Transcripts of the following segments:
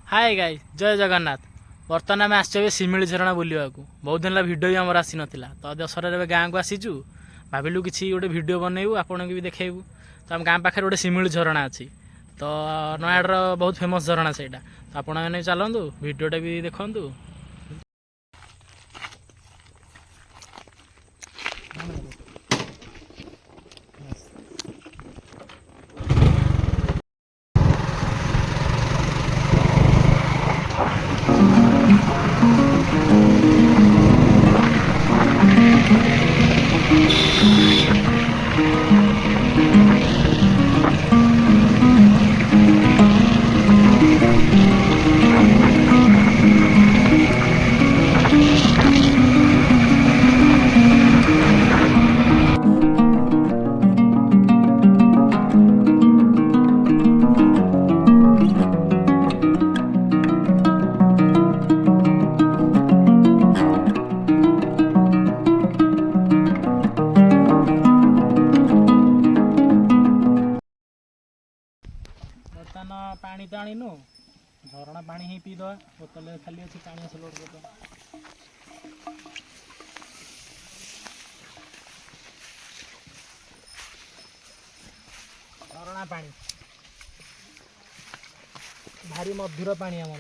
Hi guys जय जगन्नाथ। बर्तमान आम आसवे शिमिली झरणा बुलवा बहुत दिन भिडियो भी आमर आसी नाला तो दशहर गाँव को आसीचु भाविलु कि गोटे भिडियो बनइबू आपन भी देखू। तो आम गाँ पाखे गोटे शिमिली झरणा अच्छी तो नयागढ़ बहुत फेमस झरणा से तो आपण मैंने चलतु भिडियोटा भी देखु। बर्तमान पानी तो आणीनु झरणा पानी ही पीद बोतल खाली अच्छी पानी आस लोड कर झरणा पानी भारी मधुर पानी आम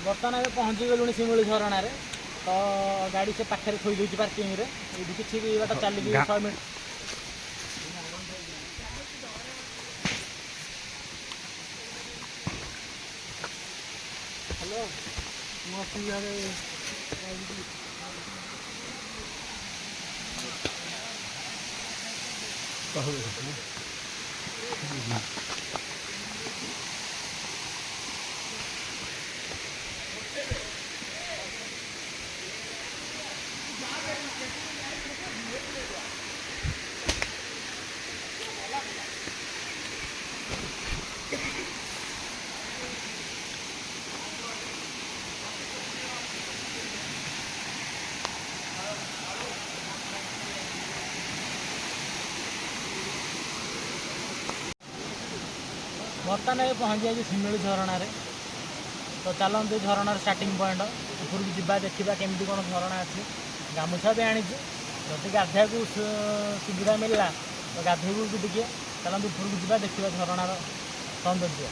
बर्तमान पहुँची गलुणी शिमिली झरणा तो गाड़ी से पाखे थोड़ी दूसरी पार्किंग रे ये किसी बाट चलिए 6 मिनट हेलो ବର୍ତ୍ତମାନ ଏବେ ପହଞ୍ଚି ଯାଇଛି ଶିମିଳି ଝରଣାରେ। ତ ଚାଲନ୍ତୁ ଝରଣାର ଷ୍ଟାର୍ଟିଂ ପଏଣ୍ଟ ଉପରକୁ ଯିବା, ଦେଖିବା କେମିତି କ'ଣ ଝରଣା ଅଛି। ଗାମୁଛା ବି ଆଣିଛୁ, ଯଦି ଗାଧୋଇବାକୁ ସୁବିଧା ମିଳିଲା ତ ଗାଧୋଇବୁ ବି ଟିକେ। ଚାଲନ୍ତୁ ଉପରକୁ ଯିବା, ଦେଖିବା ଝରଣାର ସୌନ୍ଦର୍ଯ୍ୟ।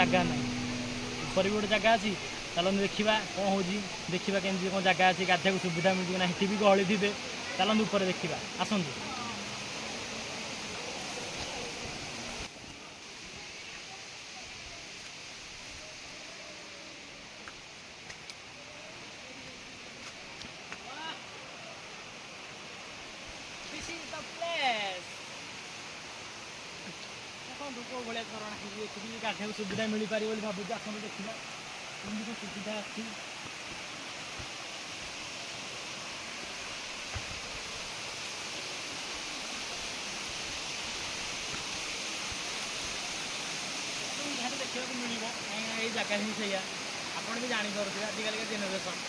ଜାଗା ନାହିଁ, ଉପରେ ବି ଗୋଟେ ଜାଗା ଅଛି। ଚାଲନ୍ତୁ ଦେଖିବା କ'ଣ ହେଉଛି, ଦେଖିବା କେମିତି କ'ଣ ଜାଗା ଅଛି, ଗାଧୋଇବାକୁ ସୁବିଧା ମିଳୁଛି କି ନା। ସେଠି ବି ଗହଳି ଥିବେ, ଚାଲନ୍ତୁ ଉପରେ ଦେଖିବା, ଆସନ୍ତୁ। କେଉଁ ଭଳିଆ ଝରଣା ହେଇଛି, ଏଠିକି ଗାଧୋଇବାକୁ ସୁବିଧା ମିଳିପାରିବ ବୋଲି ଭାବୁଛି। ଆସନ୍ତୁ ଦେଖିବା କେମିତି କ'ଣ ସୁବିଧା ଅଛି। ନିହାତି ଦେଖିବାକୁ ମିଳିବ, କାହିଁକିନା ଏଇ ଜାଗା ହିଁ ସେଇଆ। ଆପଣ ବି ଜାଣିପାରୁଥିବେ ଆଜିକାଲିକା ଜେନେରେସନ୍।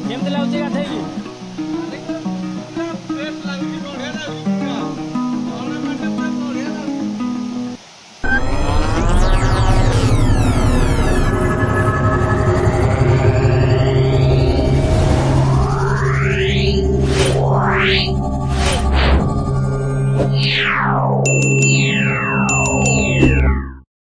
କେମିତି ଲାଗୁଛି ଗାଧେଇକି?